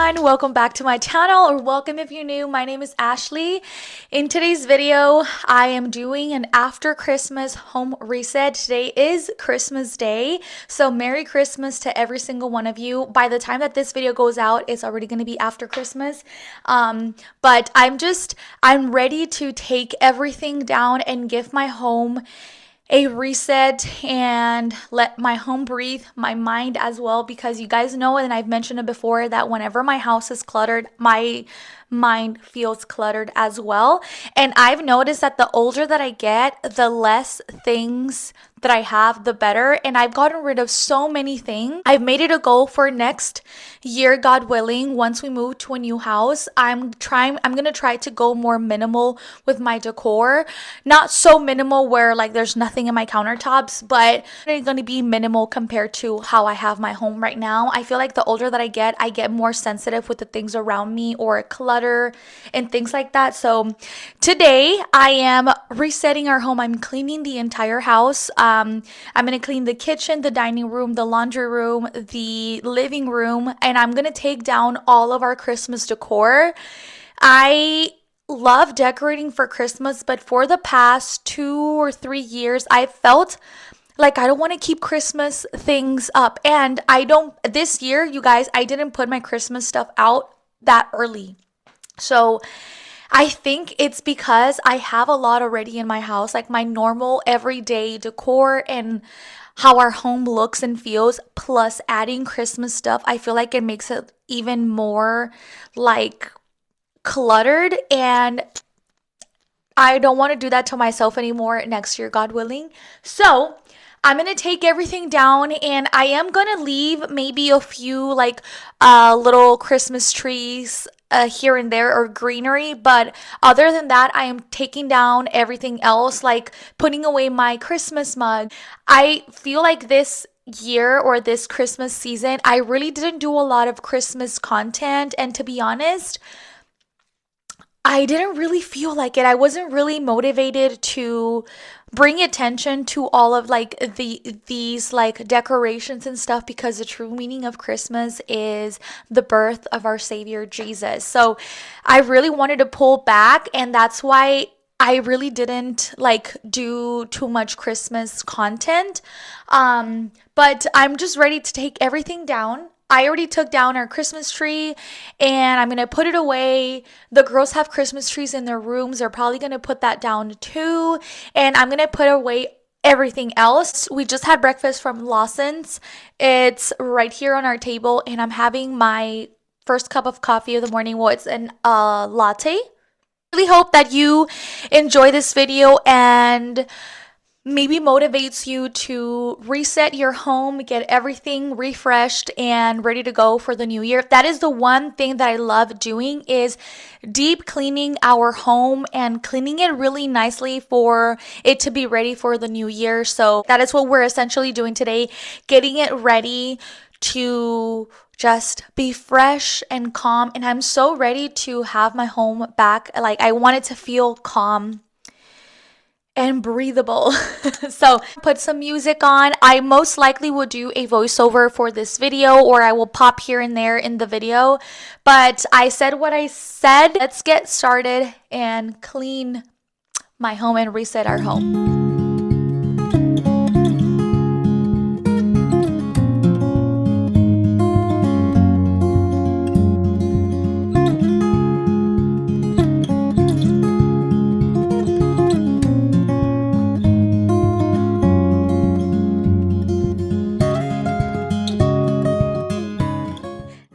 everyone, welcome back to my channel, or welcome if you're new. My name is Ashley. In today's video, I am doing an after Christmas home reset. Today is Christmas Day, so Merry Christmas to every single one of you. By the time that this video goes out, it's already going to be after Christmas. But I'm ready to take everything down and give my home a reset and let my home breathe, my mind as well, because you guys know, and I've mentioned it before, that whenever my house is cluttered, my mind feels cluttered as well. And I've noticed that the older that I get, the less things that I have, the better. And I've gotten rid of so many things. I've made it a goal for next year, God willing, once we move to a new house. I'm gonna try to go more minimal with my decor. Not so minimal where like there's nothing in my countertops, but it's gonna be minimal compared to how I have my home right now. I feel like the older that I get more sensitive with the things around me or clutter and things like that. So today I am resetting our home. I'm cleaning the entire house. I'm gonna clean the kitchen, the dining room, the laundry room, the living room, and I'm gonna take down all of our Christmas decor. I love decorating for Christmas, but for the past 2 or 3 years, I felt like I don't want to keep Christmas things up. And this year, you guys, I didn't put my Christmas stuff out that early. So I think it's because I have a lot already in my house, like my normal everyday decor and how our home looks and feels, plus adding Christmas stuff. I feel like it makes it even more like cluttered, and I don't want to do that to myself anymore next year, God willing. So I'm gonna take everything down, and I am gonna leave maybe a few like little Christmas trees here and there, or greenery, but other than that, I am taking down everything else, like putting away my Christmas mug. I feel like this year or this Christmas season, I really didn't do a lot of Christmas content, and to be honest, I didn't really feel like it. I wasn't really motivated to bring attention to all of like these like decorations and stuff, because the true meaning of Christmas is the birth of our Savior Jesus. So I really wanted to pull back, and that's why I really didn't like do too much Christmas content. But I'm just ready to take everything down. I already took down our Christmas tree, and I'm gonna put it away. The girls have Christmas trees in their rooms. They're probably gonna put that down too. And I'm gonna put away everything else. We just had breakfast from Lawson's. It's right here on our table, and I'm having my first cup of coffee of the morning. Well, it's an latte. Really hope that you enjoy this video and maybe motivates you to reset your home, get everything refreshed and ready to go for the new year. That is the one thing that I love doing, is deep cleaning our home and cleaning it really nicely for it to be ready for the new year. So that is what we're essentially doing today, getting it ready to just be fresh and calm. And I'm so ready to have my home back. Like, I want it to feel calm and breathable. So put some music on. I most likely will do a voiceover for this video, or I will pop here and there in the video. But I said what I said. Let's get started and clean my home and reset our home.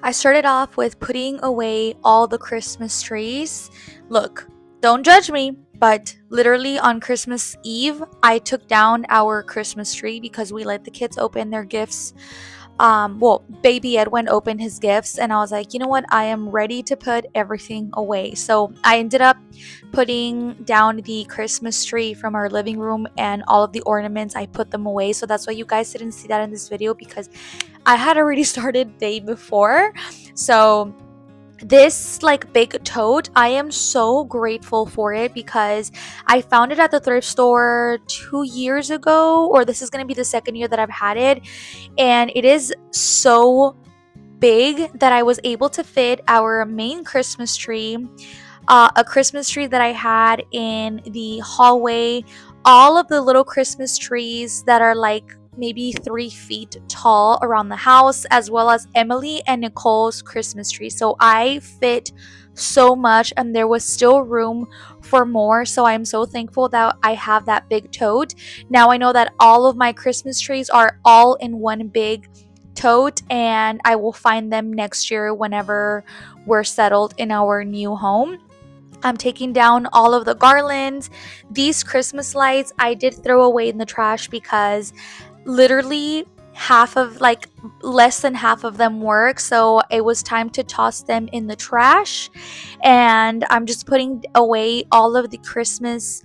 I started off with putting away all the Christmas trees. Look, don't judge me, but literally on Christmas Eve, I took down our Christmas tree because we let the kids open their gifts. Baby Edwin opened his gifts, and I was like, you know what? I am ready to put everything away. So I ended up putting down the Christmas tree from our living room, and all of the ornaments, I put them away. So that's why you guys didn't see that in this video, because I had already started day before. So this like big tote, I am so grateful for it, because I found it at the thrift store 2 years ago, or this is going to be the second year that I've had it, and it is so big that I was able to fit our main Christmas tree, a Christmas tree that I had in the hallway, all of the little Christmas trees that are like maybe 3 feet tall around the house, as well as Emily and Nicole's Christmas tree. So I fit so much, and there was still room for more. So I'm so thankful that I have that big tote. Now I know that all of my Christmas trees are all in one big tote, and I will find them next year whenever we're settled in our new home. I'm taking down all of the garlands. These Christmas lights I did throw away in the trash because literally half of, like, less than half of them work. So it was time to toss them in the trash. And I'm just putting away all of the Christmas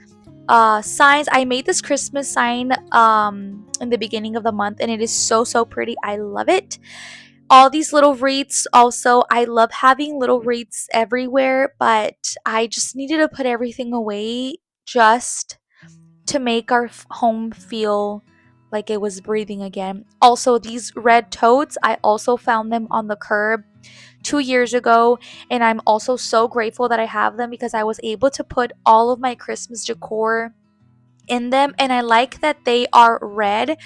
signs. I made this Christmas sign in the beginning of the month, and it is so pretty. I love it. All these little wreaths also, I love having little wreaths everywhere, but I just needed to put everything away just to make our home feel like it was breathing again. Also, these red totes, I also found them on the curb 2 years ago, and I'm also so grateful that I have them because I was able to put all of my Christmas decor in them. And I like that they are red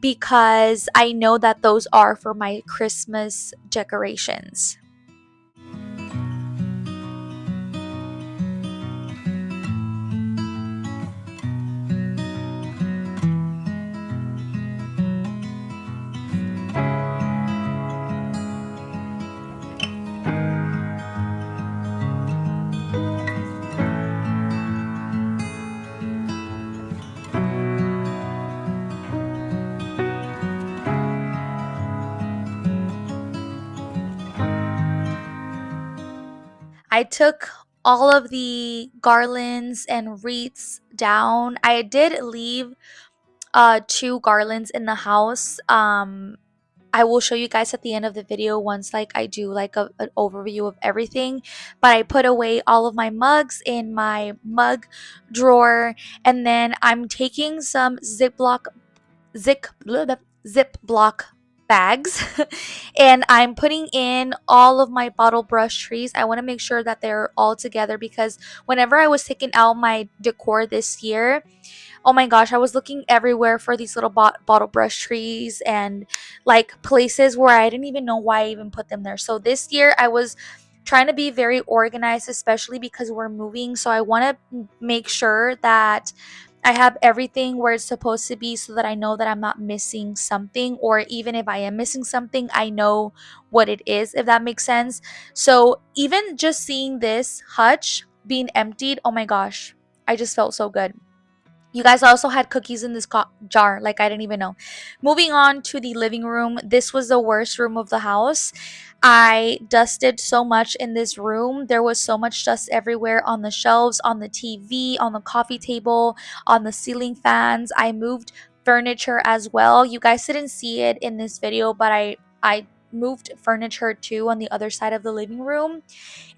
because I know that those are for my Christmas decorations. I took all of the garlands and wreaths down. I did leave two garlands in the house. I will show you guys at the end of the video once like I do like an overview of everything. But I put away all of my mugs in my mug drawer, and then I'm taking some zip Ziploc bags and I'm putting in all of my bottle brush trees. I want to make sure that they're all together because whenever I was taking out my decor this year, oh my gosh, I was looking everywhere for these little bottle brush trees and like places where I didn't even know why I even put them there. So this year I was trying to be very organized, especially because we're moving. So I want to make sure that I have everything where it's supposed to be so that I know that I'm not missing something, or even if I am missing something, I know what it is, if that makes sense. So even just seeing this hutch being emptied, oh my gosh, I just felt so good. You guys also had cookies in this jar, like I didn't even know. Moving on to the living room. This was the worst room of the house. I dusted so much in this room. There was so much dust everywhere, on the shelves, on the TV, on the coffee table, on the ceiling fans. I moved furniture as well. You guys didn't see it in this video, but I moved furniture too on the other side of the living room.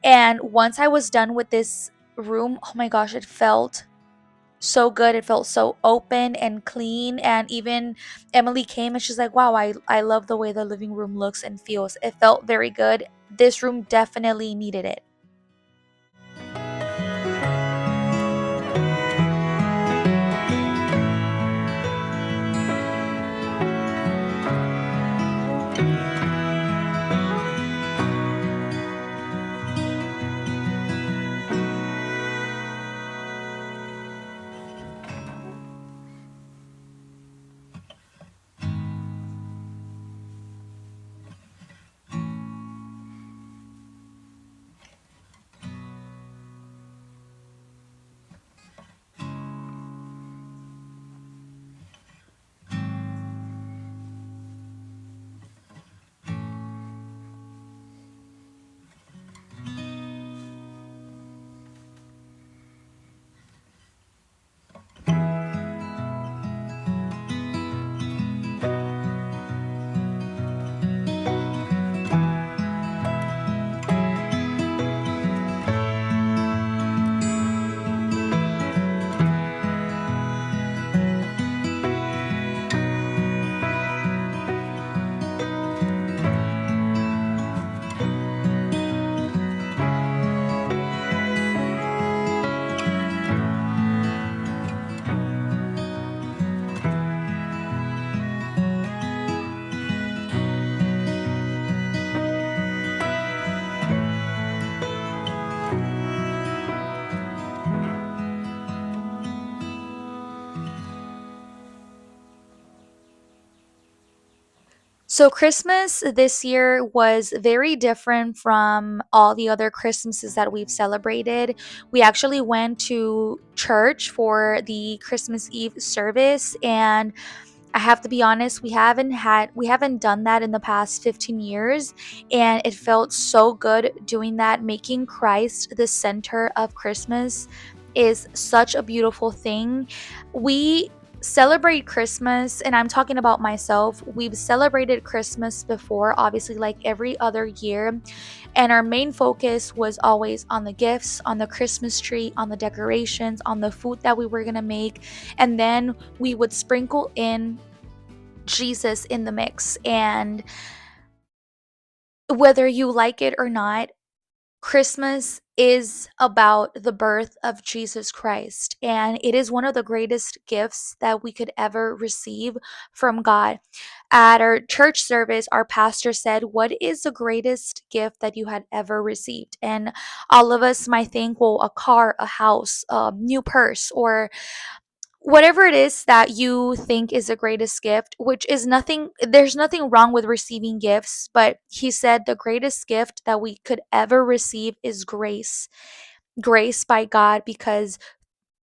And once I was done with this room, oh my gosh, it felt so good. It felt so open and clean. And even Emily came and she's like, wow, I love the way the living room looks and feels. It felt very good. This room definitely needed it. So, Christmas this year was very different from all the other Christmases that we've celebrated. We actually went to church for the Christmas Eve service, and I have to be honest, we haven't done that in the past 15 years, and it felt so good doing that. Making Christ the center of Christmas is such a beautiful thing. We celebrate Christmas, and I'm talking about myself. We've celebrated Christmas before, obviously, like every other year, and our main focus was always on the gifts, on the Christmas tree, on the decorations, on the food that we were gonna make, and then we would sprinkle in Jesus in the mix. And whether you like it or not, Christmas is about the birth of Jesus Christ, and it is one of the greatest gifts that we could ever receive from God. At our church service, our pastor said, "What is the greatest gift that you had ever received?" And all of us might think, well, a car, a house, a new purse, or whatever it is that you think is the greatest gift, which is nothing, there's nothing wrong with receiving gifts, but he said the greatest gift that we could ever receive is grace. Grace by God, because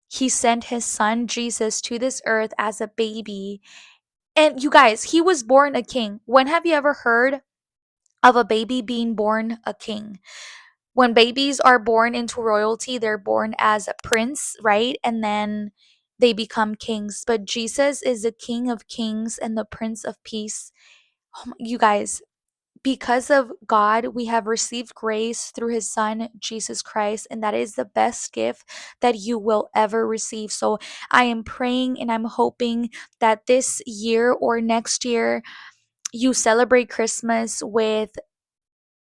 he sent his son Jesus to this earth as a baby. And you guys, he was born a king. When have you ever heard of a baby being born a king? When babies are born into royalty, they're born as a prince, right? And then they become kings. But Jesus is the King of Kings and the Prince of Peace. You guys, because of God, we have received grace through his son, Jesus Christ, and that is the best gift that you will ever receive. So I am praying and I'm hoping that this year or next year, you celebrate Christmas with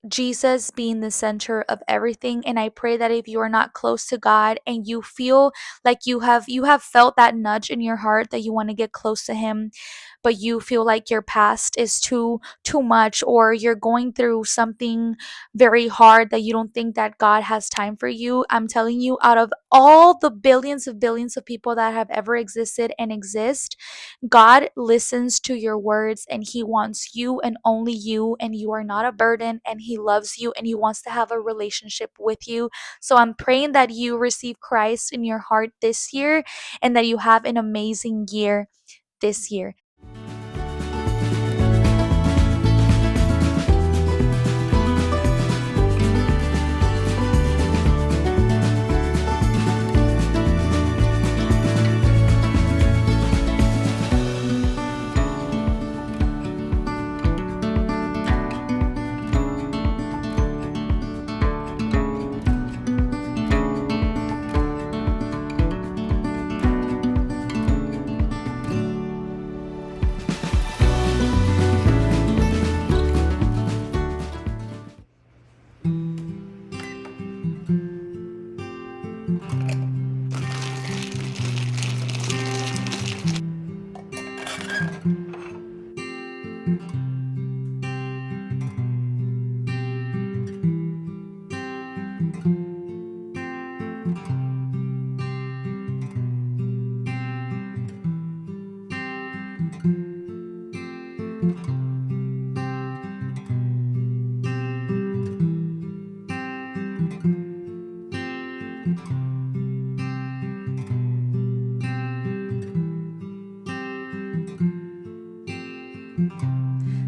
Jesus being the center of everything. And I pray that if you are not close to God and you feel like you have felt that nudge in your heart that you want to get close to him, but you feel like your past is too much, or you're going through something very hard that you don't think that God has time for you, I'm telling you, out of all the billions of people that have ever existed and exist, God listens to your words and he wants you and only you, and you are not a burden, and he loves you and he wants to have a relationship with you. So I'm praying that you receive Christ in your heart this year and that you have an amazing year this year.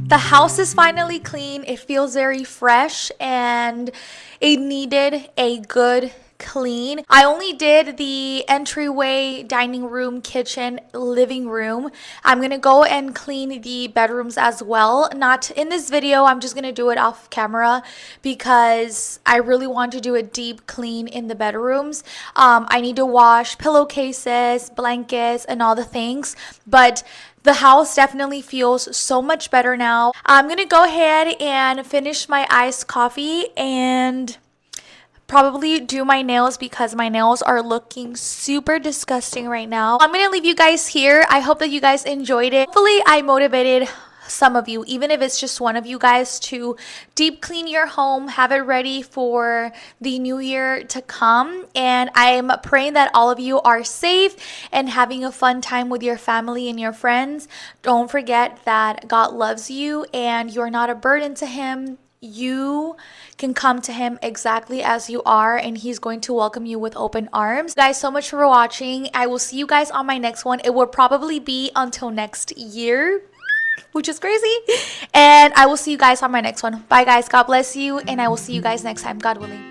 The house is finally clean. It feels very fresh and it needed a good clean. I only did the entryway, dining room, kitchen, living room. I'm going to go and clean the bedrooms as well. Not in this video. I'm just going to do it off camera because I really want to do a deep clean in the bedrooms. I need to wash pillowcases, blankets, and all the things. But the house definitely feels so much better now. I'm gonna go ahead and finish my iced coffee and probably do my nails because my nails are looking super disgusting right now. I'm gonna leave you guys here. I hope that you guys enjoyed it. Hopefully I motivated some of you, even if it's just one of you guys, to deep clean your home, have it ready for the new year to come. And I'm praying that all of you are safe and having a fun time with your family and your friends. Don't forget that God loves you and you're not a burden to Him. You can come to Him exactly as you are, and He's going to welcome you with open arms. Guys, so much for watching. I will see you guys on my next one. It will probably be until next year, which is crazy. And I will see you guys on my next one. Bye, guys. God bless you, and I will see you guys next time, God willing.